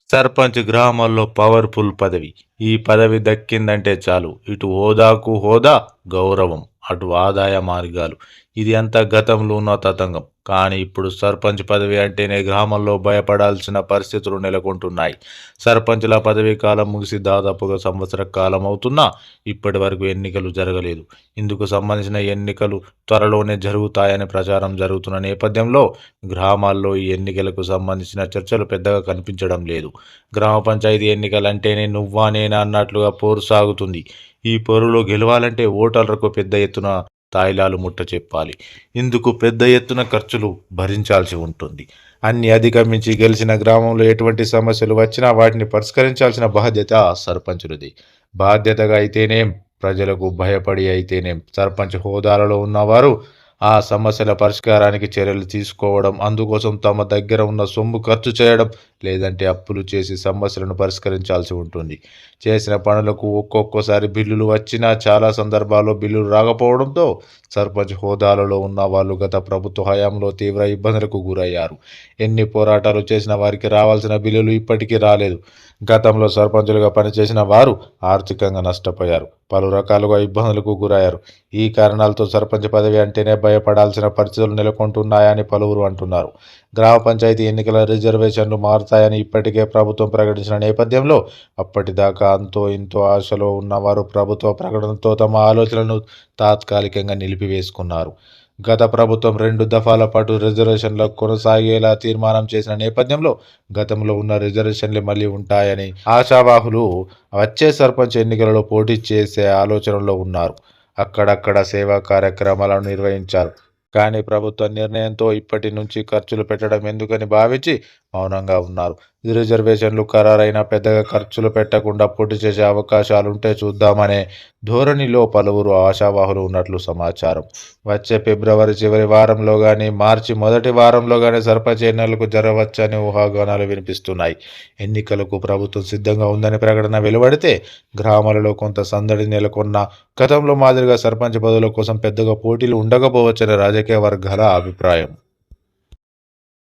సర్పంచ్ గ్రామాల్లో పవర్ఫుల్ పదవి. ఈ పదవి దక్కిందంటే చాలు. ఇటు హోదాకు హోదా, గౌరవం. అటు ఆదాయ మార్గాలు. ఇది అంతా గతంలో ఉన్న తతంగం. కానీ ఇప్పుడు సర్పంచ్ పదవి అంటేనే గ్రామంలో భయపడాల్సిన పరిస్థితులు నెలకొంటున్నాయి. సర్పంచ్ల పదవీ కాలం ముగిసి దాదాపుగా సంవత్సర కాలం అవుతున్నా ఇప్పటి వరకు ఎన్నికలు జరగలేదు. ఇందుకు సంబంధించిన ఎన్నికలు త్వరలోనే జరుగుతాయని ప్రచారం జరుగుతున్న నేపథ్యంలో గ్రామాల్లో ఈ ఎన్నికలకు సంబంధించిన చర్చలు పెద్దగా కనిపించడం లేదు. గ్రామ పంచాయతీ ఎన్నికలంటేనే నువ్వా నేనా అన్నట్లుగా పోరు సాగుతుంది. ఈ పోరులో గెలవాలంటే ఓటర్లకు పెద్ద ఎత్తున తాయిలాలు ముట్ట చెప్పాలి. ఇందుకు పెద్ద ఎత్తున ఖర్చులు భరించాల్సి ఉంటుంది. అన్ని అధిగమించి గెలిచిన గ్రామంలో ఎటువంటి సమస్యలు వచ్చినా వాటిని పరిష్కరించాల్సిన బాధ్యత సర్పంచులది. బాధ్యతగా అయితేనేం, ప్రజలకు భయపడి అయితేనేం సర్పంచ్ హోదాలలో ఉన్నవారు ఆ సమస్యల పరిష్కారానికి చర్యలు తీసుకోవడం, అందుకోసం తమ దగ్గర ఉన్న సొమ్ము ఖర్చు చేయడం, లేదంటే అప్పులు చేసి సమస్యలను పరిష్కరించాల్సి ఉంటుంది. చేసిన పనులకు ఒక్కొక్కసారి బిల్లులు వచ్చినా చాలా సందర్భాల్లో బిల్లులు రాకపోవడంతో సర్పంచ్ హోదాలలో ఉన్న వాళ్ళు గత ప్రభుత్వ హయాంలో తీవ్ర ఇబ్బందులకు గురయ్యారు. ఎన్ని పోరాటాలు చేసిన వారికి రావాల్సిన బిల్లులు ఇప్పటికీ రాలేదు. గతంలో సర్పంచులుగా పనిచేసిన వారు ఆర్థికంగా నష్టపోయారు, పలు రకాలుగా ఇబ్బందులకు గురయ్యారు. ఈ కారణాలతో సర్పంచ్ పదవి అంటేనే భయపడాల్సిన పరిస్థితులు నెలకొంటున్నాయని పలువురు అంటున్నారు. గ్రామ పంచాయతీ ఎన్నికల రిజర్వేషన్లు మారుతాయని ఇప్పటికే ప్రభుత్వం ప్రకటించిన నేపథ్యంలో అప్పటిదాకా అంతో ఇంతో ఆశలో ఉన్నవారు ప్రభుత్వ ప్రకటనతో తమ ఆలోచనలను తాత్కాలికంగా నిలిపివేసుకున్నారు. గత ప్రభుత్వం 2 దఫాల పాటు రిజర్వేషన్లకు కొనసాగేలా తీర్మానం చేసిన నేపథ్యంలో గతంలో ఉన్న రిజర్వేషన్లు మళ్ళీ ఉంటాయని ఆశావాహులు వచ్చే సర్పంచ్ ఎన్నికలలో పోటీ చేసే ఆలోచనలో ఉన్నారు. అక్కడక్కడ సేవా కార్యక్రమాలను నిర్వహించారు. కానీ ప్రభుత్వ నిర్ణయంతో ఇప్పటి నుంచి ఖర్చులు పెట్టడం ఎందుకని భావించి మౌనంగా ఉన్నారు. రిజర్వేషన్లు ఖరారైనా పెద్దగా ఖర్చులు పెట్టకుండా పోటీ చేసే అవకాశాలుంటే చూద్దామనే ధోరణిలో పలువురు ఆశావాహులు ఉన్నట్లు సమాచారం. వచ్చే ఫిబ్రవరి చివరి వారంలో కానీ, మార్చి మొదటి వారంలో కానీ సర్పంచ్ ఎన్నికలకు జరగవచ్చని ఊహాగానాలు వినిపిస్తున్నాయి. ఎన్నికలకు ప్రభుత్వం సిద్ధంగా ఉందని ప్రకటన వెలువడితే గ్రామాలలో కొంత సందడి నెలకొన్న గతంలో మాదిరిగా సర్పంచ్ పదవుల కోసం పెద్దగా పోటీలు ఉండకపోవచ్చని రాజకీయ వర్గాల అభిప్రాయం.